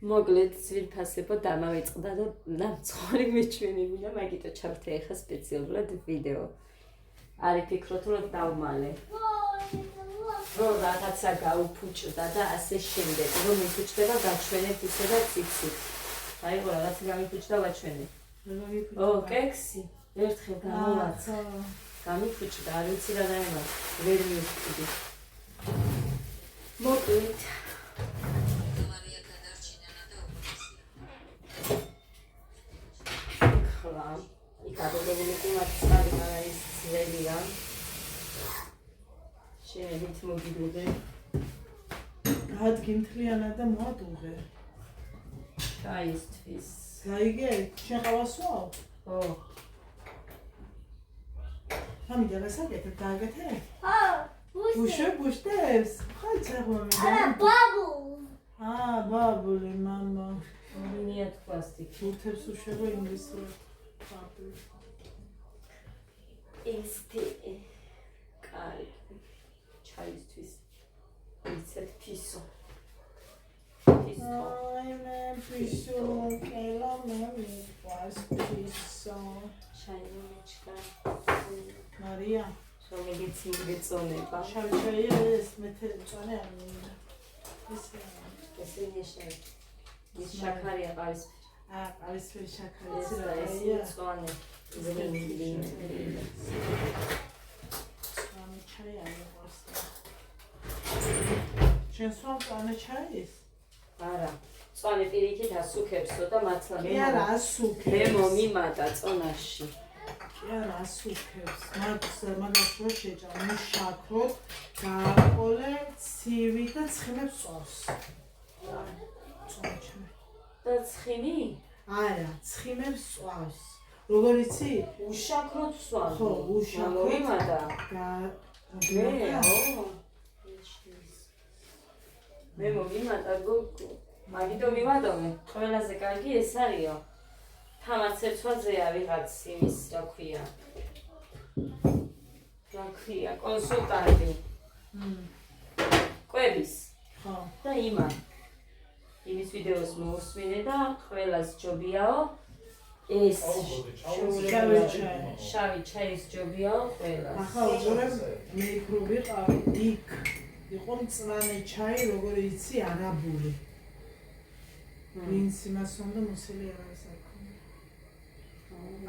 მოკლედ ძვირფასებო დამავიწყდა და ნამცხვარი მიჩვენებინა, მაგიტო ჩავთე ახლა სპეციალურად ვიდეო. Ari ფიქრობ რომ დავმალე. რომ რაღაცა გაუფუჭდა და ასე შემდეგ. რომ მიფუჭდება გაჩვენებ ისე და ციცით. აი რა რაღაცა გამიფუჭდა ვაჩვენე. ო, კექსი. ერთხელ გამოვაცა. გამიფუჭდა, არ ვიცი რა დაემა. ვერ მივხვდი. მოკლედ იქადებული მარტივი არის ძველია. შენით მოგიდუღე. ადგინთლიანა და მოადუღე. ჩაისთვის. გაიგე, შეყავასვაო? ო. ამიდა გასაკეთებ დააგეთე? ბუშე. ბუშტებს? ხარ წაღმამი. ბაბული მამა. მინია თქვასტი. ბურთებს უშვება ინგლისურად. ბაბული. Este კარი ჩაისთვის იცით ფისო აი მე ფისო კელა მე ვიყავს ფისო შაინოჩკა მარია შეგეცი გეწონება შავი ეს მეთერი წონე არ მინდა ესე ნიშნე ის შაქარია ყავის ყავისფერი შაქარი ეს წონე შენ სვამწანე ჩაის? არა, წვანე პირიქით ასუქებსო და მართლა კი არა ასუქებს. მე მომიმატა წონაში. კი არა ასუქებს. მაგას რო შეჭამ შაქროთ, გააყოლე, ცივი და ცხიმებს წავს. და ცხიმი? არა, ცხიმებს წავს. როგორ იცი? უშაქროთ სვამი. ხო, უშაქროთ. მომიმატა. მე მომიმატა გოგო. მაგიტომ მივადოვე. ყველაზე კარგი ეს არისო. თამაცერცვაზეა ვიღაც იმის, რა ქვია. რა ქვია, კონსულტანტი. კვების. ხო. და იმან. იმის ვიდეოს მოусმინე და ყველას ჯობიაო. ეს შავი ჩაის ჯობიაო ყველას. ახლა უყურებ მე იქ რო ვიყავი, იქ იყო მწვანე ჩაი, როგორი იცი, არაბული. ვინც იმას უნდა მოსელი არ არის აქ.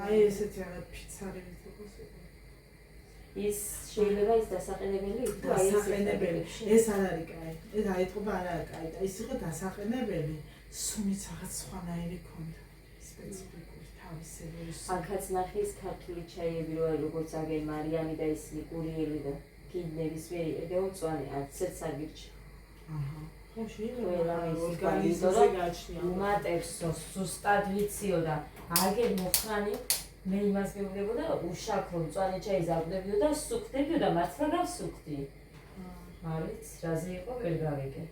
აი ესეთი არა ფიცარებით როგორც იყო. ის შეიძლება ის დასაყენებელი იქნება, აი დასაყენებელი. ეს არ არის კაი. ეს აიტყობა არ არის კაი. ის იყო დასაყენებელი, სუნიც რაღაც სხვანაირი ქონდა. სპეციფიკური თავისებური. ანქაც ნახის ქართული ჩაიები რო არის როგორც აგენ მარიამი და ისინი გურიელი და კიდნების მე ეგეო მწვანე არცერც არ გირჩა. აჰა. ხო შეიძლება ყველა ორგანიზმზე გაჩნია. უმატებსო, ზუსტად ვიციო და აგენ მოხრანი მე იმას მივუდებოდა უშაქრო მწვანე ჩაის აღვდებიო და სუქდებიო და მართლა გავსუქდი. არის რაზე იყო ვერ გავიგე.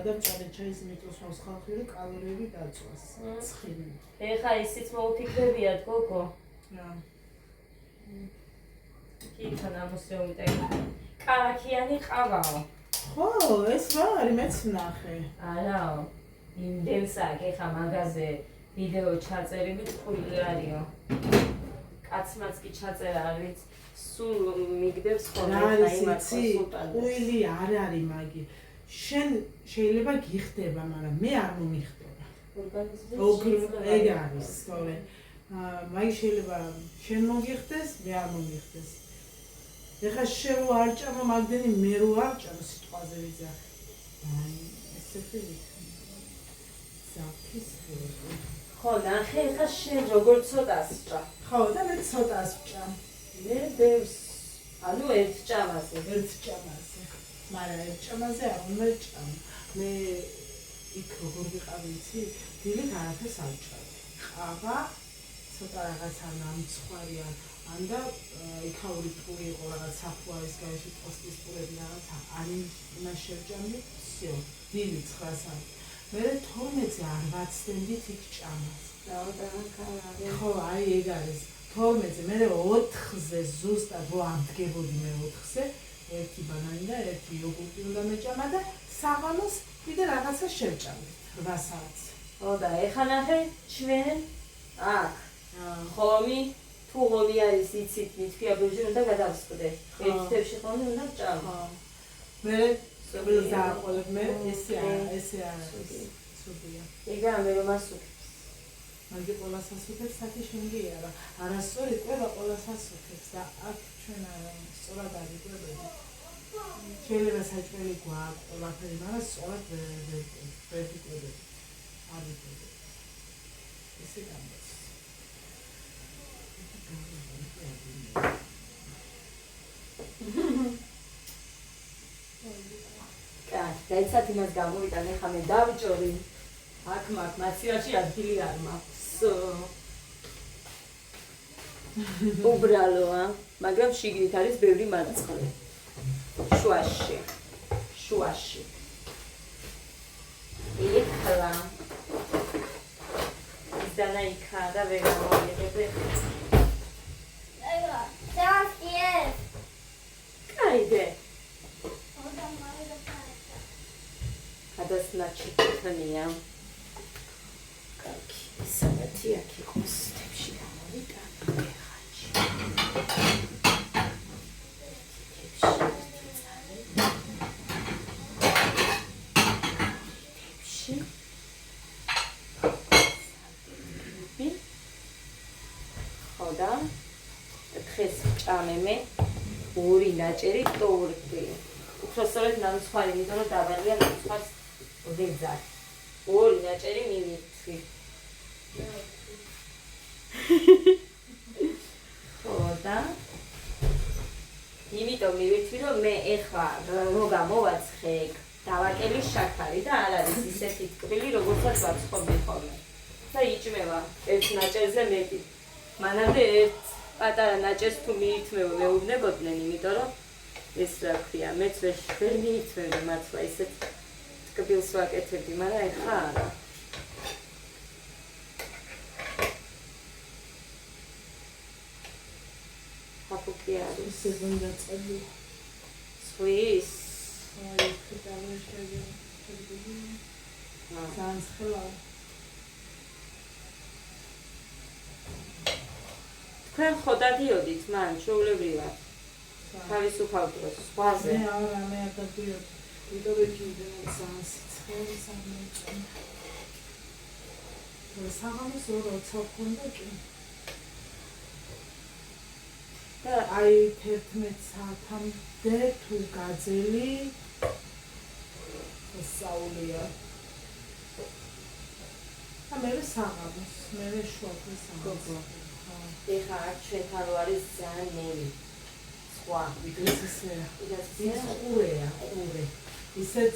და მწვანე ჩაის მიწოსვავს ხალხი და კალორიები დაწვას. ცხიმი. ეხა ისიც მოუფიქრებიათ გოგო. რა. კითხა ნამოსეუმიტა კალაკიანი ყავაო. ხო, ეს რა არის მეც ვნახე. არაო. იმდენსაკ ეხა მაგაზე ვიდეო ჩაწერილი ტყუილი არისო. კაცმაც კი ჩაწერა არის სულ მიგდებს ხოლმე ხა იმას კონსულტანტს. ტყუილი არ არის მაგი. შენ შეიძლება გიხდება, მაგრამ მე არ მომიხდება. ეგ არის, სწორედ. მაი შეიძლება შენ მოგიხდეს, მე არ მომიხდეს. ეხა შენ რო არ ჭამო, მაგდენი მე რო არ ჭამო სიტყვაზე ვიძახი. აი, ესეთი ზაფის ხო, ნახე, ეხა შენ როგორ ცოტას ჭა. ხო, და მე ცოტას ვჭამ. მე ბევრს, ანუ ერთ ჭამაზე. ერთ ჭამაზე. მაგრამ ერთ ჭამაზე არ უნდა ჭამ. მე იქ როგორ ვიყავი იცი? დილით არაფერს არ ვჭამდი. ყავა, ცოტა რაღაცა ნამცხვარია. ანდა იქაური პური იყო რაღაც საფუარის გარეშე პოსტის პურები რაღაცა. არი იმას შევჭამდი, всё. დილით 9-ზე. მე 12-ზე არ ვაცდენდით იქ ჭამას. ხო, აი ეგ არის. 12-ზე, მე 4-ზე ზუსტად რო ამდგებოდი მე 4-ზე, ერთი ბანანი და ერთი იოგურტი უნდა მეჭამა და საღამოს კიდე რაღაცა შევჭამთ 8 საათს. ო და ეხლა ნახე ჩვენ აქ ხომი თუ ღომი არის იცით მითქია ბიჭი უნდა გადავსწრე. ერთ თევში ხომი უნდა ჭამო. მე სულ დააყოლებ მე ესე არის. სულია. ეგა მე რომ ასუქებს. მაგ ყველას ასუქებს საათი შემგიარა. არასწორი ყველა ყველას ასუქებს და აქ ჩვენ სწორად არის კვებები. შეიძლება საჭმელი გვაქვს ყველაფერი, მაგრამ სწორად ვერ კვებები. არის კვებები. ესე გამოდის. დაიცათ იმას გამოვიტან, ეხლა მე დავჭორი. აქ მაგ მაცივაში ადგილი არ მაქვს. უბრალოა, მაგრამ შიგნით არის ბევრი მარცხლი. შუაში. ეხლა ისდანა იქა და ვერ გამოვიერთებ. Кайде. Адасначи тхния. Как сагатия кикос тепши გამოვიდა ეხაჩი. ხოდა დღეს ჭამემე ორი ნაჭერი ტოურტი. უпроსწორად ნამცხვარი, იმიტომ რომ დაბალია ნამცხვარს ვეძარ. ორი ნაჭერი მივიწვი. ხოდა იმიტომ მივიწვი, რომ მე ეხლა როგა მოვაცხე, დავაკელი შაქარი და არ არის ისეთი ტკბილი, როგორცაც ვაცხობდი ხოლმე. და იჭმევა ერთ ნაჭერზე მეტი. მანამდე ერთ პატარა ნაჭერს თუ მიითმევ მეუბნებოდნენ, იმიტომ რომ ეს რა ქვია, მეც ვერ მიითმევდი მართლა ისეთ ტკბილს ვაკეთებდი, მაგრამ ეხლა არა. ხაფუკი არის. სეზონი დაწყებული. სვის. აი, ხიტავე შეგები. ძალიან ხელა. თქვენ ხო დადიოდით მან ჩვეულებრივად თავისუფალ დროს ზღვაზე? მე არა, მე არ დადიოდი. იმიტომ რომ კიდევ ძალიან სიცხე სამეჭა. საღამოს 2 ქონდა კი. და აი 11 საათამდე თუ გაძელი საულია. და მე საღამოს, მე შუადღე საღამოს. ეხლა ჩვენთან რო არის ძალიან ნელი. სხვა. ისეა ყურე. ისეც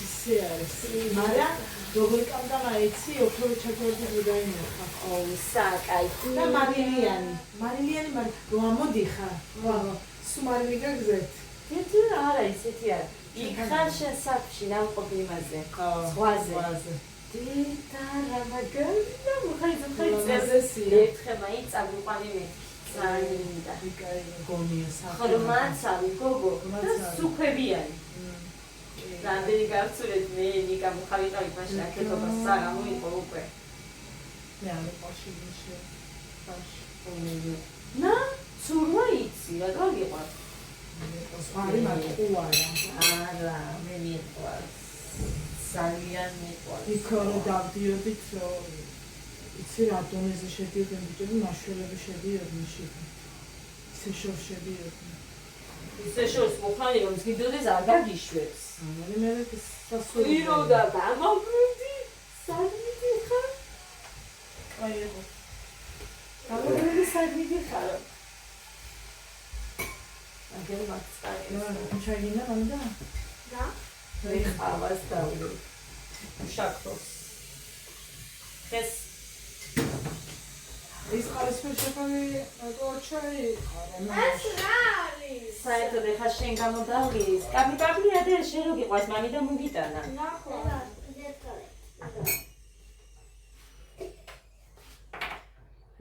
ისე არის. მაგრამ როგორი კამკამა იცი, ოქროთი ჩაქოლადი დაინახა. საკაი. და მარილიანი, მაგრამ რომ ამოდიხარ. სულ მარილი გაგზეთ. ერთი არა ისეთი არის. იქ ხარ შენ საფში ნამყოფი იმაზე. ზღვაზე. დედა რა მაგალია მოხაიზოხაი წესია. ერთხელ მაინც წაგვიყვანი მე. ძალიან გონია საფი. ხორმაცავი გოგო და სუქებიანი. რამდენი გავცურეთ მე ნიკა მოხავიყავი მაშინ აკეთობას საღამო იყო უკვე. მე არ პაშიში. না ცურვა იცი რა გაგიყვარს. ზღარი მარტყუარა. არა მე მიყვარს. ძალიან მიყვარს. იქ დავდიოდით იცი რა დონეზე შედიოდნენ ბიჭები, მაშველები შედიოდნენ შიგნით. ისე შორს შედიოდნენ. ისე შორს მოხალი რომ ზგიდოდეს არ გაგიშვებს. მე სასურველი. ვირო და დამაბრუნდი. სადმიდი ხარ? აი ეგო. დამაბრუნდი სადმიდი ხარ? აგერ მაგწარი. ნუ ჩაგინა მანდა? რა? მე ყავას დავდო. შაქროს. ეს ის ყავისფერი შაქარი გორჩაი. ეს რა არის? საერთოდ ეხა შენ გამოდავლის. კაპიტალია და შენ რო გიყვარს მამი და მოგიტანა. ნახო.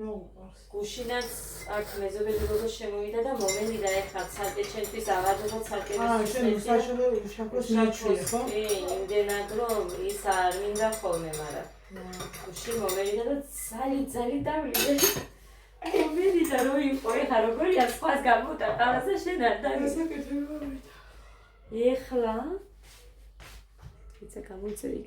რა უყურს? გუშინაც აქ მეზობელი გოგო შემოვიდა და მომენიდა ეხლა ცალკე ჩემთვის ავადობა ცალკე შენ უსაშობო შაქოს ნიჩვია ხო? კი, იმდენად რომ ის არ მინდა ხოლმე, მაგრამ გუში მომენიდა და ძალი დავლიდე. მომენიდა რომ იყო ეხლა როგორია სხვას გამოტაყავსა შენ არ დაგესაკეთე მომენიდა. ეხლა იცი გამოიწევი.